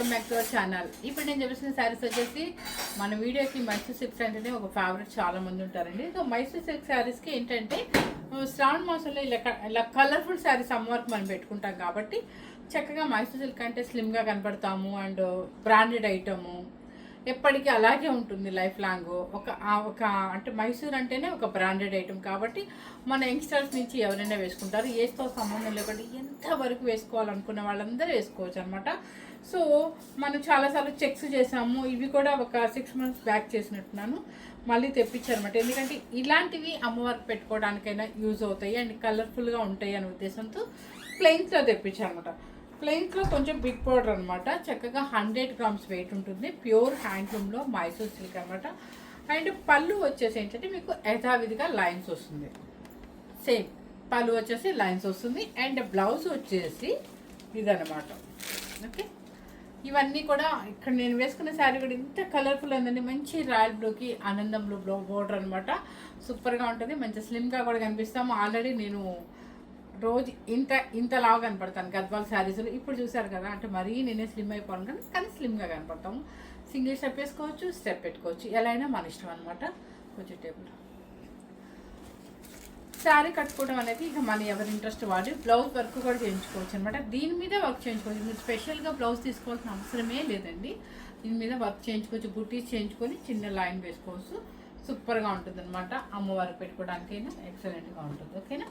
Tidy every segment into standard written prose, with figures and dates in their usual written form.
Welcome back to our channel. ఇప్పుడు నేను చూపిస్తున్న శారీస్ వచ్చేసి మన వీడియోకి మైసూర్ సిల్క్స్ అంటేనే ఒక ఫేవరెట్ చాలా మంది ఉంటారండి. సో మైసూర్ సిల్క్ శారీస్కి ఏంటంటే శ్రావణ మాసంలో ఇలా కలర్ఫుల్ శారీస్ అమ్మవరకు మనం పెట్టుకుంటాం కాబట్టి చక్కగా మైసూర్ సిల్క్ అంటే స్లిమ్గా కనపడతాము అండ్ బ్రాండెడ్ ఐటము ఎప్పటికీ అలాగే ఉంటుంది లైఫ్ లాంగ్. ఒక అంటే మైసూర్ అంటేనే ఒక బ్రాండెడ్ ఐటమ్ కాబట్టి మన యంగ్స్టర్స్ నుంచి ఎవరైనా వేసుకుంటారు. ఏస్తో సంబంధం లేకుండా ఎంతవరకు వేసుకోవాలనుకున్న వాళ్ళందరూ వేసుకోవచ్చు అనమాట. సో మనం చాలాసార్లు చెక్స్ చేసాము. ఇవి కూడా ఒక 6 months బ్యాక్ చేసినట్టున్నాను, మళ్ళీ తెప్పించారనమాట. ఎందుకంటే ఇలాంటివి అమ్మవారికి పెట్టుకోవడానికైనా యూజ్ అవుతాయి అండ్ కలర్ఫుల్గా ఉంటాయి అనే ఉద్దేశంతో ప్లెయిన్స్లో తెప్పించారనమాట. ప్లెయిన్స్లో కొంచెం బిగ్ పౌడర్ అనమాట. చక్కగా 100 grams వెయిట్ ఉంటుంది. ప్యూర్ హ్యాండ్లూమ్లో మైసూర్ సిల్క్ అనమాట. అండ్ పళ్ళు వచ్చేసి ఏంటంటే మీకు యథావిధిగా లైన్స్ వస్తుంది. సేమ్ పళ్ళు వచ్చేసి లైన్స్ వస్తుంది. అండ్ బ్లౌజ్ వచ్చేసి ఇదనమాట. ఓకే, ఇవన్నీ కూడా ఇక్కడ నేను వేసుకున్న శారీ కూడా ఇంత కలర్ఫుల్ ఉందండి. మంచి రాయల్ బ్లూకి ఆనందం బ్లూ బోర్డర్ అనమాట. సూపర్గా ఉంటుంది. మంచి స్లిమ్గా కూడా కనిపిస్తాము. ఆల్రెడీ నేను రోజు ఇంతలాగా కనపడతాను గద్వాల్ శారీస్లో. ఇప్పుడు చూసారు కదా, అంటే మరీ నేనే స్లిమ్ అయిపోను కానీ స్లిమ్గా కనపడతాము. సింగిల్ స్టెప్ వేసుకోవచ్చు, స్టెప్ పెట్టుకోవచ్చు, ఎలా అయినా మన ఇష్టం అనమాట. కొంచెం టేబుల్ శారీ కట్టుకోవడం అనేది ఇక మన ఎవరి ఇంట్రెస్ట్ వాడి బ్లౌజ్ వర్క్ కూడా చేయించుకోవచ్చు అనమాట. దీని మీద వర్క్ చేయించుకోవచ్చు. మీరు స్పెషల్గా బ్లౌజ్ తీసుకోవాల్సిన అవసరమే లేదండి. దీని మీద వర్క్ చేయించుకోవచ్చు, బుటీస్ చేయించుకొని చిన్న లైన్ వేసుకోవచ్చు. సూపర్గా ఉంటుంది అనమాట. అమ్మవారికి పెట్టుకోవడానికైనా ఎక్సలెంట్గా ఉంటుంది. ఓకేనా,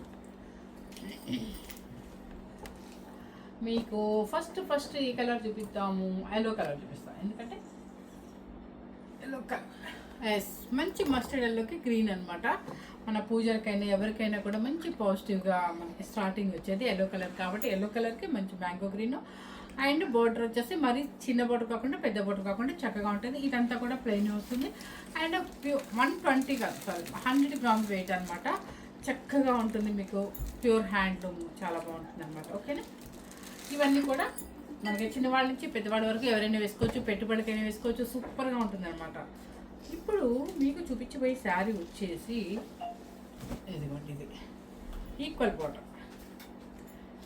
మీకు ఫస్ట్ ఈ కలర్ చూపిస్తాము. ఎల్లో కలర్ చూపిస్తాము. ఎందుకంటే ఎల్లో కలర్ మంచి మస్టర్డ్ ఎల్లోకి గ్రీన్ అనమాట. మన పూజలకైనా ఎవరికైనా కూడా మంచి పాజిటివ్గా మనకి స్టార్టింగ్ వచ్చేది ఎల్లో కలర్ కాబట్టి ఎల్లో కలర్కి మంచి మ్యాంగో గ్రీన్. అండ్ బోర్డర్ వచ్చేసి మరి చిన్న బోర్డర్ కాకుండా పెద్ద బోర్డర్ కాకుండా చక్కగా ఉంటుంది. ఇదంతా కూడా ప్లెయిన్ వస్తుంది. అండ్ 120 కాదు, సారీ 100 grams వెయిట్ అనమాట. చక్కగా ఉంటుంది. మీకు ప్యూర్ హ్యాండ్లూమ్ చాలా బాగుంటుంది అనమాట. ఓకేనా, ఇవన్నీ కూడా మనకి చిన్నవాళ్ళ నుంచి పెద్దవాళ్ళ వరకు ఎవరైనా వేసుకోవచ్చు, పెట్టుబడికైనా వేసుకోవచ్చు. సూపర్గా ఉంటుంది అనమాట. ఇప్పుడు మీకు చూపించబోయే శారీ వచ్చేసి ఇదిగోండి, ఇది ఈక్వల్ బార్డర్.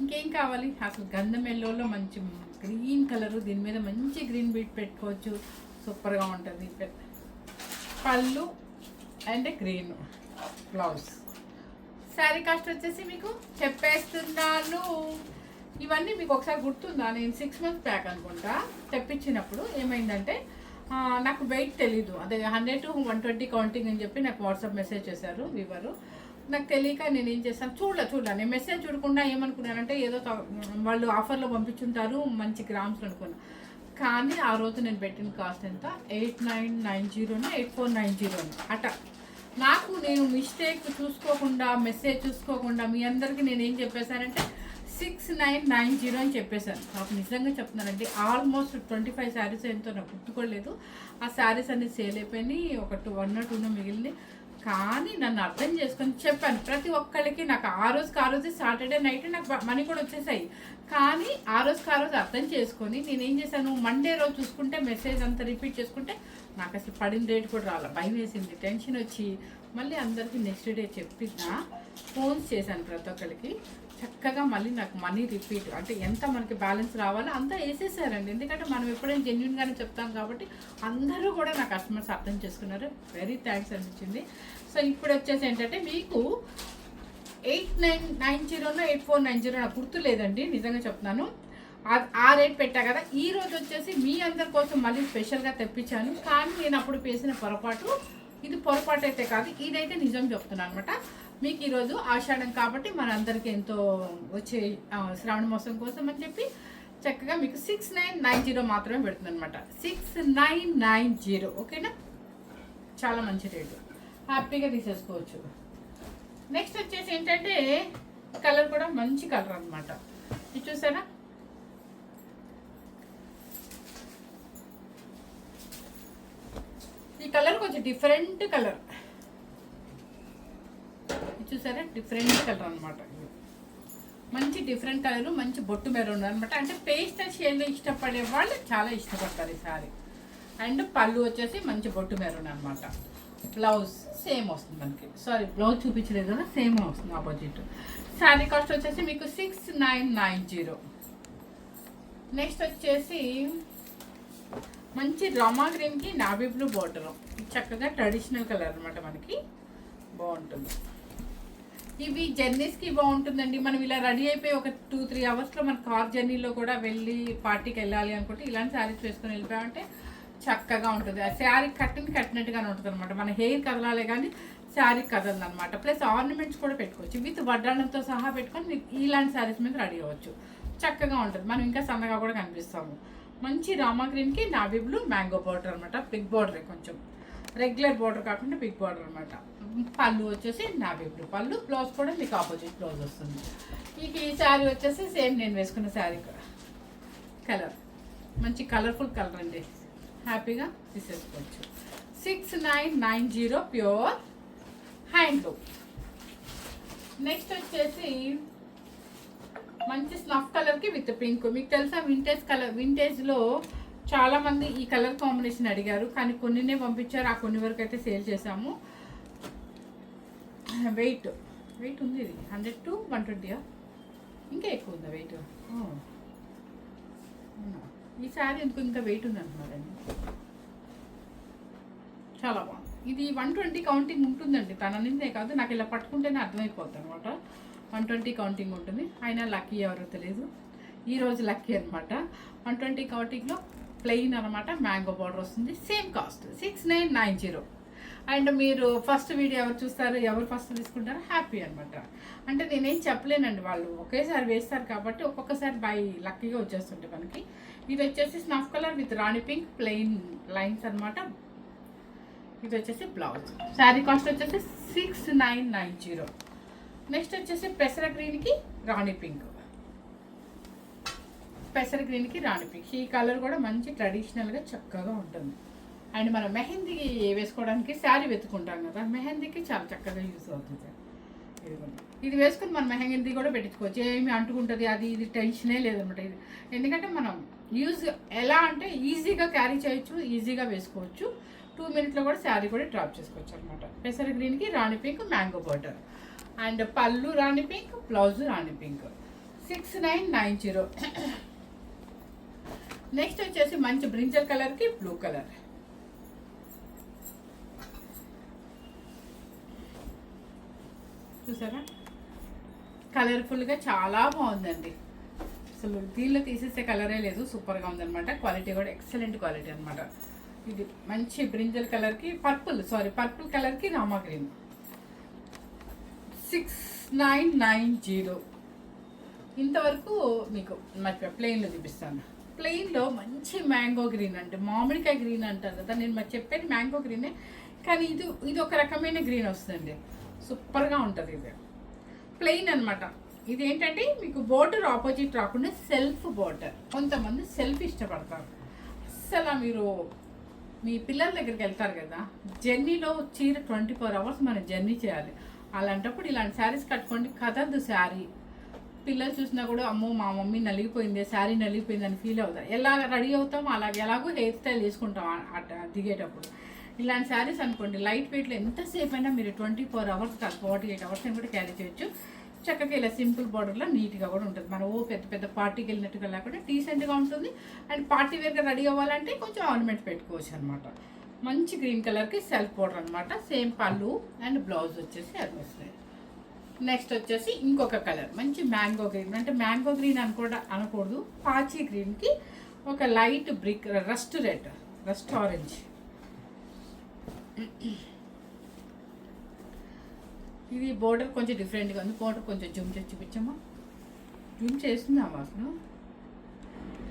ఇంకేం కావాలి అసలు? గంధం ఎల్లోలో మంచి గ్రీన్ కలరు, దీని మీద మంచి గ్రీన్ బీట్ పెట్టుకోవచ్చు. సూపర్గా ఉంటుంది. పళ్ళు and green blouse. Sari cost వచ్చేసి మీకు చెప్పేస్తున్నాను. ఇవన్నీ మీకు ఒకసారి గుర్తుందా, నేను 6 months బ్యాక్ అనుకుంటా తెప్పించినప్పుడు ఏమైందంటే నాకు వెయిట్ తెలీదు. అదే 100 to 120 కౌంటింగ్ అని చెప్పి నాకు వాట్సాప్ మెసేజ్ చేశారు వీవరు. నాకు తెలియక నేను ఏం చేశాను, చూడలే నేను మెసేజ్ చూడకుండా ఏమనుకున్నానంటే ఏదో వాళ్ళు ఆఫర్లో పంపించుంటారు మంచి గ్రామ్స్ అనుకున్నా. కానీ ఆ రోజు నేను పెట్టిన కాస్ట్ ఎంత, 8990 8490 అట. నేను మిస్టేక్ చూసుకోకుండా మెసేజ్ చూసుకోకుండా మీ అందరికీ నేను ఏం చెప్పేశానంటే 6990 అని చెప్పేశాను. నాకు నిజంగా చెప్తున్నానండి, ఆల్మోస్ట్ 25 శారీస్ ఎంతో నాకు గుర్తుకోలేదు. ఆ శారీస్ అన్ని సేల్ అయిపోయినాయి. ఒక 1 or 2 మిగిలింది. కానీ నన్ను అర్థం చేసుకొని చెప్పాను ప్రతి ఒక్కరికి. నాకు ఆ రోజు సాటర్డే నైట్ నాకు మనీ కూడా వచ్చేసాయి. కానీ ఆ రోజు అర్థం చేసుకొని నేనేం చేశాను, మండే రోజు చూసుకుంటే మెసేజ్ అంతా రిపీట్ చేసుకుంటే నాకు అసలు పడిన రేట్ కూడా రాలే. భయం వేసింది, టెన్షన్ వచ్చి మళ్ళీ అందరికీ నెక్స్ట్ డే చెప్పినా ఫోన్స్ చేశాను ప్రతి ఒక్కరికి. చక్కగా మళ్ళీ నాకు మనీ రిపీట్ అంటే ఎంత మనకి బ్యాలెన్స్ రావాలో అంతా వేసేసారండి. ఎందుకంటే మనం ఎప్పుడైనా జెన్యున్గానే చెప్తాం కాబట్టి అందరూ కూడా నా కస్టమర్స్ అర్థం చేసుకున్నారు. వెరీ థ్యాంక్స్ అనిపించింది. సో ఇప్పుడు వచ్చేసి ఏంటంటే మీకు 8990 8490 నాకు గుర్తు లేదండి, నిజంగా చెప్తున్నాను. ఆ రేట్ పెట్టా కదా. ఈ రోజు వచ్చేసి మీ అందరి కోసం మళ్ళీ స్పెషల్గా తెప్పించాను. కానీ నేను అప్పుడు వేసిన పొరపాటు, ఇది పొరపాటు అయితే కాదు, ఇదైతే నిజం చెప్తున్నాను అనమాట. మీకు ఈరోజు ఆషాఢం కాబట్టి మనందరికీ ఎంతో వచ్చే శ్రావణ మాసం కోసం అని చెప్పి చక్కగా మీకు 6990 మాత్రమే పెడుతుంది అనమాట. 6990. ఓకేనా, చాలా మంచి రేటు, హ్యాపీగా తీసేసుకోవచ్చు. నెక్స్ట్ వచ్చేసి ఏంటంటే కలర్ కూడా మంచి కలర్ అనమాట. ఇది చూసారా, ఈ కలర్ కొంచెం డిఫరెంట్ కలర్. చూసారా, డిఫరెంట్ కలర్ అనమాట. మంచి డిఫరెంట్ కలర్, మంచి బొట్టు మెరూన్ అనమాట. అంటే పేస్టల్ షేడ్లో ఇష్టపడే వాళ్ళు చాలా ఇష్టపడతారు ఈ సారీ. అండ్ పళ్ళు వచ్చేసి మంచి బొట్టు మెరూన్ అనమాట. బ్లౌజ్ సేమ్ వస్తుంది మనకి. సారీ, బ్లౌజ్ చూపించలేదు కదా, సేమ్ వస్తుంది ఆపోజిట్. శారీ కాస్ట్ వచ్చేసి మీకు 6990. నెక్స్ట్ వచ్చేసి మంచి రామా గ్రీన్కి నావీ బ్లూ బార్డర్, చక్కగా ట్రెడిషనల్ కలర్ అనమాట, మనకి బాగుంటుంది. ఇవి జర్నీస్కి బాగుంటుందండి. మనం ఇలా రెడీ అయిపోయి ఒక 2-3 అవర్స్లో మన కార్ జర్నీలో కూడా వెళ్ళి పార్టీకి వెళ్ళాలి అనుకుంటే ఇలాంటి శారీస్ వేసుకొని వెళ్ళిపోయామంటే చక్కగా ఉంటుంది. ఆ శారీ కట్టినట్టుగానే ఉంటుంది అనమాట. మన హెయిర్ కదలాలే కానీ శారీ కదలదు అనమాట. ప్లస్ ఆర్నమెంట్స్ కూడా పెట్టుకోవచ్చు, విత్ వడ్డాణంతో సహా పెట్టుకొని ఇలాంటి శారీస్ మీద రెడీ అవ్వచ్చు. చక్కగా ఉంటుంది. మనం ఇంకా సన్నగా కూడా కనిపిస్తాము. మంచి రామా గ్రీన్కి నావీ బ్లూ మ్యాంగో బార్డర్ అనమాట. బిగ్ బార్డరే, కొంచెం రెగ్యులర్ బార్డర్ కాకుండా బిగ్ బార్డర్ అనమాట. పళ్ళు వచ్చేసి నావీ బ్లూ పళ్ళు, బ్లౌజ్ కూడా మీకు ఆపోజిట్ బ్లౌజ్ వస్తుంది. ఈ శారీ వచ్చేసి సేమ్ నేను వేసుకున్న శారీ కలర్, మంచి కలర్ఫుల్ కలర్ అండి. హ్యాపీగా తీసేసుకోవచ్చు. 6990 ప్యూర్ హ్యాండ్లూమ్. నెక్స్ట్ వచ్చేసి మంచి స్నఫ్ కలర్కి విత్ పింక్. మీకు తెలుసా వింటేజ్ కలర్, వింటేజ్లో చాలామంది ఈ కలర్ కాంబినేషన్ అడిగారు, కానీ కొన్నినే పంపించారు. ఆ కొన్ని వరకు అయితే సేల్ చేసాము. వెయిట్ ఉంది, ఇది 100 to 120, ఇంకా ఎక్కువ ఉందా వెయిట్? ఈ శారీ ఎందుకు ఇంకా వెయిట్ ఉంది అంటున్నారండి. చాలా బాగుంది. ఇది 120 కౌంటింగ్ ఉంటుందండి. తన నిందే కాదు, నాకు ఇలా పట్టుకుంటేనే అర్థమైపోద్ది అనమాట. 120 కౌంటింగ్ ఉంటుంది. అయినా లక్కీ ఎవరో తెలియదు, ఈరోజు లక్కీ అనమాట. 120 కౌంటింగ్లో ప్లెయిన్ అనమాట, మ్యాంగో బార్డర్ వస్తుంది. Same cost 6990. అండ్ మీరు ఫస్ట్ వీడియో ఎవరు చూస్తారు, ఎవరు ఫస్ట్ తీసుకుంటారో హ్యాపీ అనమాట. అంటే నేనేం చెప్పలేనండి, వాళ్ళు ఒకేసారి వేస్తారు కాబట్టి ఒక్కొక్కసారి బై లక్కీగా వచ్చేస్తుంటే మనకి. ఇది వచ్చేసి snuff colour with Rani pink plain lines అనమాట. ఇది వచ్చేసి బ్లౌజ్. శారీ కాస్ట్ వచ్చేసి 6990. నెక్స్ట్ వచ్చేసి పెసర గ్రీన్కి రాణి పింక్. పెసర గ్రీన్కి రాణి పింక్. ఈ కలర్ కూడా మంచి ట్రెడిషనల్గా చక్కగా ఉంటుంది. అండ్ మనం మెహందీ వేసుకోవడానికి శారీ వెతుకుంటాం కదా, మెహందీకి చాలా చక్కగా యూస్ అవుతుంది. ఇది వేసుకుని మనం మెహందీ కూడా పెట్టించుకోవచ్చు. ఏమి అంటుకుంటుంది అది ఇది టెన్షనే లేదనమాట. ఇది ఎందుకంటే మనం ఎలా అంటే ఈజీగా క్యారీ చేయొచ్చు, ఈజీగా వేసుకోవచ్చు. 2 minutesలో కూడా శారీ కూడా డ్రాప్ చేసుకోవచ్చు అనమాట. పెసర గ్రీన్కి రాణి పింక్ మ్యాంగో బార్డర్. అండ్ పళ్ళు రాణి పింక్, బ్లౌజ్ రాణి పింక్. 6990. నెక్స్ట్ వచ్చేసి మంచి బ్రింజల్ కలర్కి బ్లూ కలర్. చూసారా, కలర్ఫుల్గా చాలా బాగుందండి. అసలు దీనిలో తీసేసే కలరే లేదు, సూపర్గా ఉందన్నమాట. క్వాలిటీ కూడా ఎక్సలెంట్ క్వాలిటీ అనమాట. ఇది మంచి బ్రింజల్ కలర్కి పర్పుల్ కలర్కి రామా గ్రీన్. 6990. ఇంతవరకు మీకు మర్చిపోయా, ప్లెయిన్లో చూపిస్తాను. ప్లెయిన్లో మంచి మ్యాంగో గ్రీన్ అంటే మామిడికాయ గ్రీన్ అంటారు కదా, నేను చెప్పేది మ్యాంగో గ్రీనే, కానీ ఇది ఒక రకమైన గ్రీన్ వస్తుంది. సూపర్గా ఉంటుంది. ఇది ప్లెయిన్ అనమాట. ఇది ఏంటంటే మీకు బోర్డర్ ఆపోజిట్ రాకుండా సెల్ఫ్ బోర్డర్. కొంతమంది సెల్ఫ్ ఇష్టపడతారు. అసలు మీరు మీ పిల్లల దగ్గరికి వెళ్తారు కదా, జర్నీలో చీర 24 hours మనం జర్నీ చేయాలి. అలాంటప్పుడు ఇలాంటి శారీస్ కట్టుకోండి, కదలదు శారీ. పిల్లలు చూసినా కూడా అమ్మో మా మమ్మీ నలిగిపోయింది, శారీ నలిగిపోయింది అని ఫీల్ అవుతారు. ఎలా రెడీ అవుతాం అలాగే, ఎలాగో హెయిర్ స్టైల్ చేసుకుంటాం దిగేటప్పుడు. ఇలాంటి శారీస్ అనుకోండి లైట్ వెయిట్లో ఎంతసేపు అయినా మీరు 24 hours కాదు 48 hours అని కూడా క్యారీ చేయొచ్చు. చక్కగా ఇలా సింపుల్ బార్డర్లో నీట్గా కూడా ఉంటుంది. మనం పెద్ద పెద్ద పార్టీకి వెళ్ళినట్టుగా లేకుండా డీసెంట్గా ఉంటుంది. అండ్ పార్టీ వేర్గా రెడీ అవ్వాలంటే కొంచెం ఆర్నమెంట్స్ పెట్టుకోవచ్చు అనమాట. మంచి గ్రీన్ కలర్కి సెల్ఫ్ బార్డర్ అనమాట. సేమ్ పళ్ళు అండ్ బ్లౌజ్ వచ్చేసి అది వస్తాయి. నెక్స్ట్ వచ్చేసి ఇంకొక కలర్ మంచి మ్యాంగో గ్రీన్. అంటే మ్యాంగో గ్రీన్ అనకూడదు, పాచీ గ్రీన్కి ఒక లైట్ బ్రిక్ రస్ట్ ఆరెంజ్. ఇది బోర్డర్ కొంచెం డిఫరెంట్గా ఉంది. బోర్డర్ కొంచెం జూమ్ చేసి చూపించమ్మా. జూమ్ చేస్తున్నావా అసలు?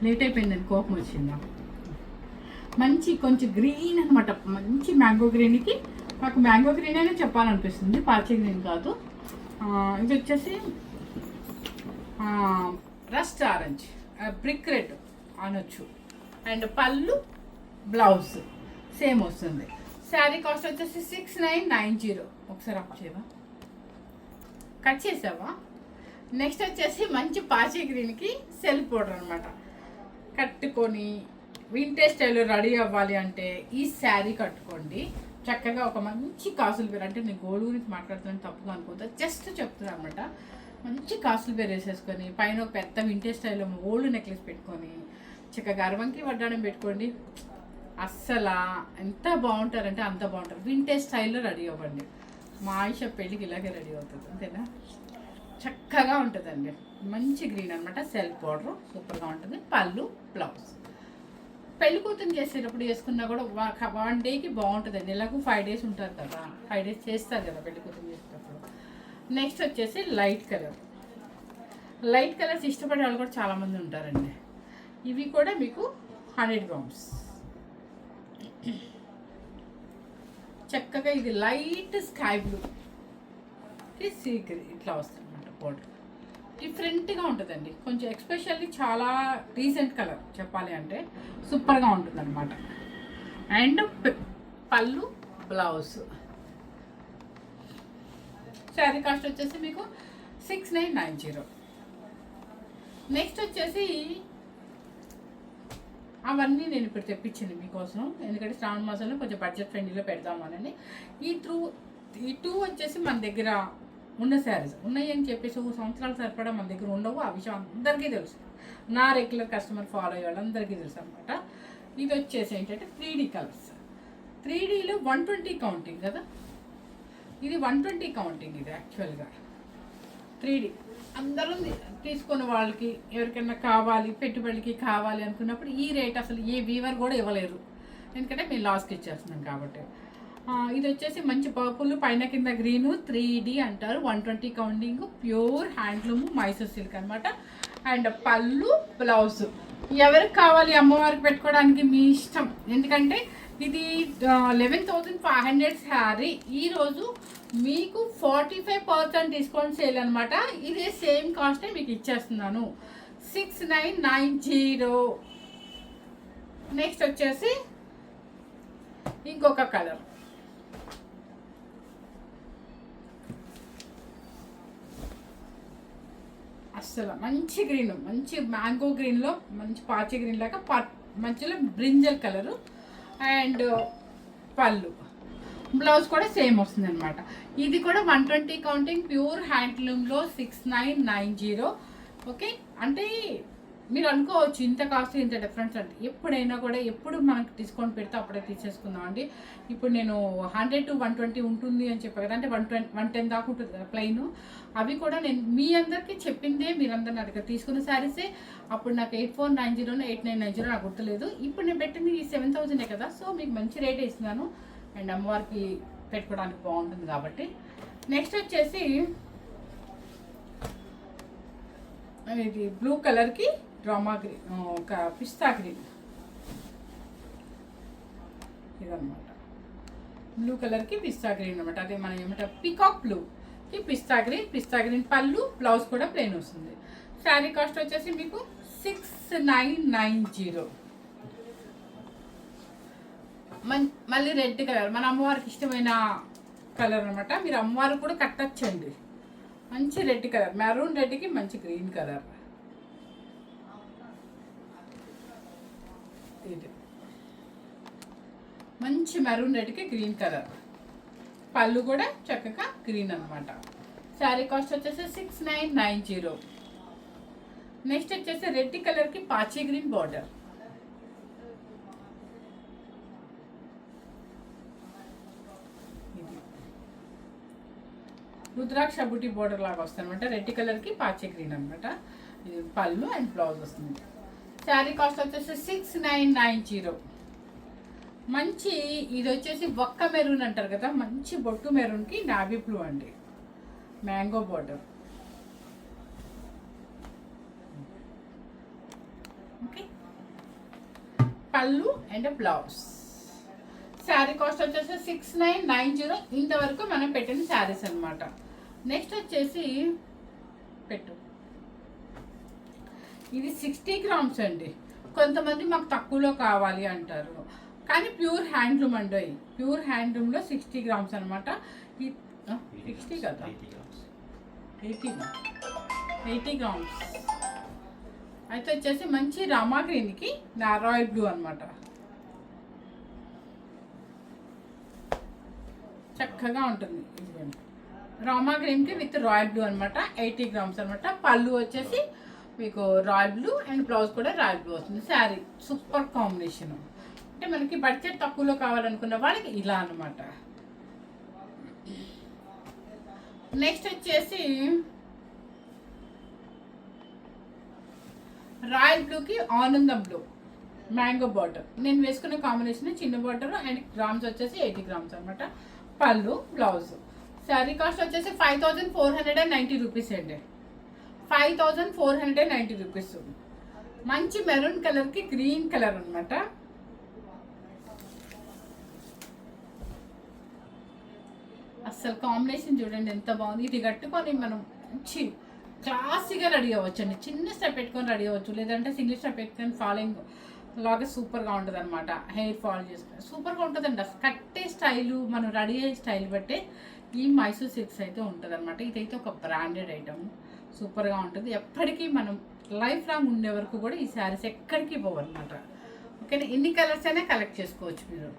లేట్ అయిపోయిందని కోపం వచ్చిందా? మంచి కొంచెం గ్రీన్ అనమాట. మంచి మ్యాంగో గ్రీన్కి నాకు మ్యాంగో గ్రీన్ అయినా చెప్పాలనిపిస్తుంది, పాచీ గ్రీన్ కాదు. ఇది వచ్చేసి రస్ట్ ఆరెంజ్, బ్రిక్ రెడ్ అనొచ్చు. అండ్ పళ్ళు బ్లౌజ్ సేమ్ వస్తుంది. శారీ కాస్ట్ వచ్చేసి 6990. ఒకసారి అప్ చేయవా, కట్ చేసావా? నెక్స్ట్ వచ్చేసి మంచి పాచీ గ్రీన్కి సెల్ఫ్ బోర్డర్ అనమాట. కట్టుకొని వింటేజ్ స్టైల్లో రెడీ అవ్వాలి అంటే ఈ శారీ కట్టుకోండి. చక్కగా ఒక మంచి కాసులు పేరు, అంటే నేను గోల్డ్ గురించి మాట్లాడుతున్నాను తప్పుగా అనుకుంటా, జస్ట్ చెప్తున్నాను అనమాట. మంచి కాసులు పేరు వేసేసుకొని పైన ఒక పెద్ద వింటేజ్ స్టైల్లో ఓల్డ్ నెక్లెస్ పెట్టుకొని చక్కగా గర్వంకి వడ్డాణం పెట్టుకోండి. అస్సలు ఎంత బాగుంటారంటే అంత బాగుంటారు. వింటేజ్ స్టైల్లో రెడీ అవ్వండి. మా ఆయిష పెళ్ళికి ఇలాగే రెడీ అవుతుంది, అంతేనా? చక్కగా ఉంటుందండి. మంచి గ్రీన్ అనమాట. సెల్ఫ్ బార్డర్ సూపర్గా ఉంటుంది. పళ్ళు, బ్లౌజ్. పెళ్లి కూతురు చేసేటప్పుడు వేసుకున్నా కూడా 1 డేకి బాగుంటుందండి. ఎలాగో 5 డేస్ ఉంటారు కదా, 5 డేస్ చేస్తారు కదా పెళ్లి కూతురు చేసేటప్పుడు. నెక్స్ట్ వచ్చేసి లైట్ కలర్. లైట్ కలర్స్ ఇష్టపడే వాళ్ళు కూడా చాలామంది ఉంటారండి. ఇవి కూడా మీకు 100 గ్రామ్స్. చక్కగా ఇది light sky blue sea green ఇట్లా వస్తుంది అన్నమాట. బోర్డర్ డిఫరెంట్గా ఉంటుందండి. కొంచెం ఎక్స్పెషల్లీ చాలా రీసెంట్ కలర్ చెప్పాలి అంటే సూపర్గా ఉంటుంది అనమాట. అండ్ పళ్ళు, బ్లౌజ్. శారీ కాస్ట్ వచ్చేసి మీకు 6990. నెక్స్ట్ వచ్చేసి అవన్నీ నేను ఇప్పుడు తెప్పించింది మీకోసం, ఎందుకంటే శ్రావణ మాసంలో కొంచెం బడ్జెట్ ఫ్రెండ్లీలో పెడదామని. ఈ టూ వచ్చేసి మన దగ్గర ఉన్న శారీస్ ఉన్నాయి అని చెప్పేసి సంవత్సరాలు సరిపడా మన దగ్గర ఉండవు. ఆ విషయం అందరికీ తెలుసు, నా రెగ్యులర్ కస్టమర్ ఫాలో అయ్యే వాళ్ళందరికీ తెలుసు అనమాట. ఇది వచ్చేసి ఏంటంటే 3D కలర్స్. 3Dలో 120 కౌంటింగ్ కదా, ఇది 120 కౌంటింగ్. ఇది యాక్చువల్గా 3D అందరూ తీసుకున్న వాళ్ళకి ఎవరికైనా కావాలి, పెట్టుబడికి కావాలి అనుకున్నప్పుడు ఈ రేట్ అసలు ఏ వీవర్ కూడా ఇవ్వలేరు, ఎందుకంటే మేము లాస్కి ఇచ్చేస్తున్నాం కాబట్టి. ఇది వచ్చేసి మంచి పర్పుల్, పైన కింద గ్రీను, 3D అంటారు. 120 counting, pure handloom Mysore silk అనమాట. అండ్ పళ్ళు, బ్లౌజ్. ఎవరికి కావాలి అమ్మవారికి పెట్టుకోవడానికి మీ ఇష్టం, ఎందుకంటే ఇది 11,500 శారీ. ఈరోజు మీకు 45% డిస్కౌంట్ సేల్ అనమాట. ఇదే సేమ్ కాస్టే మీకు ఇచ్చేస్తున్నాను, 6990. నెక్స్ట్ వచ్చేసి ఇంకొక కలర్. అస్సలు మంచి గ్రీన్, మంచి మ్యాంగో గ్రీన్లో మంచి పాచి గ్రీన్ లాగా మంచిలో బ్రింజల్ కలరు. అండ్ పళ్ళు, బ్లౌజ్ కూడా సేమ్ వస్తుంది అనమాట. ఇది కూడా 120 కౌంటింగ్, ప్యూర్ హ్యాండ్లూమ్లో 6990. ఓకే, అంటే మీరు అనుకోవచ్చు ఇంత కాస్ట్ ఇంత డిఫరెన్స్ అంటే. ఎప్పుడైనా కూడా ఎప్పుడు మనకు డిస్కౌంట్ పెడితే అప్పుడే తీసేసుకుందాం అండి. ఇప్పుడు నేను 100 to 120 ఉంటుంది అని చెప్పాను కదా, అంటే 110 దాకా ఉంటుంది కదా ప్లెయిన్. అవి కూడా నేను మీ అందరికీ చెప్పిందే మీరందరూ నా దగ్గర తీసుకున్న శారీసే. అప్పుడు నాకు 8490 8990 నాకు గుర్తులేదు. ఇప్పుడు నేను పెట్టింది ఈ 7000 కదా, సో మీకు మంచి రేట్ ఇస్తున్నాను. అండ్ అమ్మవారికి పెట్టుకోవడానికి బాగుంటుంది కాబట్టి. నెక్స్ట్ వచ్చేసి ఇది బ్లూ కలర్కి డ్రామా గ్రీన్, ఒక పిస్తా గ్రీన్ ఇదన్నమాట. బ్లూ కలర్కి పిస్తా గ్రీన్ అనమాట. అదే మనం ఏమంటారు పీకాక్ బ్లూకి పిస్తా గ్రీన్ పళ్ళు, బ్లౌజ్ కూడా ప్లెయిన్ వస్తుంది. శారీ కాస్ట్ వచ్చేసి మీకు 6990. మళ్ళీ రెడ్ కలర్, మన అమ్మవారికి ఇష్టమైన కలర్ అనమాట. మీరు అమ్మవారికి కూడా కట్టచ్చండి. మంచి రెడ్ కలర్, మెరూన్ రెడ్కి మంచి గ్రీన్ కలర్. ఇది మంచి మెరూన్ రెడ్కి గ్రీన్ కలర్. పళ్ళు కూడా చక్కగా గ్రీన్ అనమాట. శారీ కాస్ట్ వచ్చేసి 6990. నెక్స్ట్ వచ్చేసి రెడ్ కలర్కి పాచి గ్రీన్ బార్డర్. రుద్రాక్ష బుటీ బోర్డర్ లాగా వస్తుంది అనమాట. రెడ్ కలర్కి పాచి గ్రీన్ అనమాట. ఇది పళ్ళు అండ్ బ్లౌజ్ వస్తుంది. శారీ కాస్ట్ వచ్చేసి 6990. మంచి ఇది వచ్చేసి ఒక్క మెరూన్ అంటారు కదా, మంచి బొట్టు మెరూన్కి నావీ బ్లూ అండి, మ్యాంగో బోర్డర్. ఓకే, పళ్ళు అండ్ బ్లౌజ్. శారీ కాస్ట్ వచ్చేసి 6990. ఇంతవరకు మనం పెట్టిన శారీస్ అనమాట. నెక్స్ట్ వచ్చేసి ఇది 60 గ్రామ్స్ అండి. కొంతమంది మాకు తక్కువలో కావాలి అంటారు, కానీ ప్యూర్ హ్యాండ్లూమ్ అండి. ప్యూర్ హ్యాండ్లూమ్లో 60 గ్రామ్స్ అనమాట. 60 కదా, 80 గ్రామ్స్. అయితే వచ్చేసి మంచి రామా గ్రీన్కి రాయల్ బ్లూ అనమాట. చక్కగా ఉంటుంది. రామా గ్రీన్కి విత్ రాయల్ బ్లూ అనమాట. 80 గ్రామ్స్ అనమాట. పళ్ళు వచ్చేసి మీకు రాయల్ బ్లూ అండ్ బ్లౌజ్ కూడా రాయల్ బ్లూ వస్తుంది. Sari super combination. అంటే మనకి బడ్జెట్ తక్కువలో కావాలనుకున్న వాళ్ళకి ఇలా అనమాట. నెక్స్ట్ వచ్చేసి రాయల్ బ్లూకి ఆనందం బ్లూ మ్యాంగో బార్డర్. నేను వేసుకున్న కాంబినేషన్ చిన్న బార్డర్ అండ్ గ్రామ్స్ వచ్చేసి 80 గ్రామ్స్ అనమాట. పళ్ళు బ్లౌజ్. శారీ కాస్ట్ వచ్చేసి 5490 రూపీస్ అండి. 5490 రూపీస్. మంచి మెరూన్ కలర్కి గ్రీన్ కలర్ అనమాట. అసలు కాంబినేషన్ చూడండి ఎంత బాగుంది. ఇది కట్టుకొని మనం మంచి క్లాసీగా రెడీ అవ్వచ్చు అండి. చిన్న స్టెప్ పెట్టుకొని రెడీ అవ్వచ్చు, లేదంటే సింగిల్ స్టెప్ పెట్టుకొని ఫాలోయింగ్ లాగా సూపర్గా ఉంటుంది అనమాట. హెయిర్ ఫాల్ చేసుకుని సూపర్గా ఉంటుందండి. కట్టే స్టైలు మనం రెడీ అయ్యే స్టైల్ బట్టే ఈ మైసూర్ సిల్క్స్ అయితే ఉంటుంది అనమాట. ఇదైతే ఒక బ్రాండెడ్ ఐటమ్, సూపర్గా ఉంటుంది. ఎప్పటికీ మనం లైఫ్ లాంగ్ ఉండే వరకు కూడా ఈ శారీస్ ఎక్కడికి పోవన్నమాట. ఓకేనా, ఎన్ని కలర్స్ అయినా కలెక్ట్ చేసుకోవచ్చు మీరు.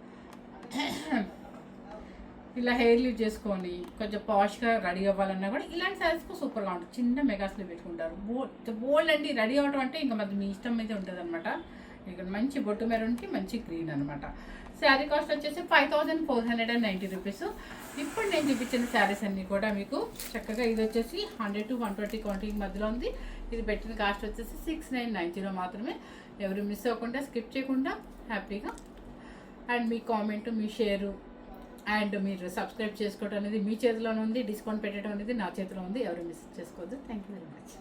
ఇలా హెయిర్ లీవ్ చేసుకొని కొంచెం పాష్గా రెడీ అవ్వాలన్నా కూడా ఇలాంటి శారీస్కు సూపర్గా ఉంటుంది. చిన్న మెగాస్లో పెట్టుకుంటారు. బోల్డ్ అండి. రెడీ అవ్వడం అంటే ఇంకా మరి మీ ఇష్టం అయితే ఉంటుంది అనమాట. ఇక్కడ మంచి బొట్టు మెరూన్కి మంచి గ్రీన్ అనమాట. శారీ కాస్ట్ వచ్చేసి 5490 రూపీస్. ఇప్పుడు నేను చూపించిన శారీస్ అన్నీ కూడా మీకు చక్కగా ఇది వచ్చేసి 100 to 120 క్వాంటిటీ మధ్యలో ఉంది. ఇది పెట్టిన కాస్ట్ వచ్చేసి 6990 మాత్రమే. ఎవరు మిస్ అవ్వకుండా స్కిప్ చేయకుండా హ్యాపీగా and me comment, me share and మీరు సబ్స్క్రైబ్ చేసుకోవడం అనేది మీ చేతిలోనే ఉంది. డిస్కౌంట్ పెట్టడం అనేది నా చేతిలో ఉంది. ఎవరు మిస్ చేసుకోవద్దు. Thank you very much.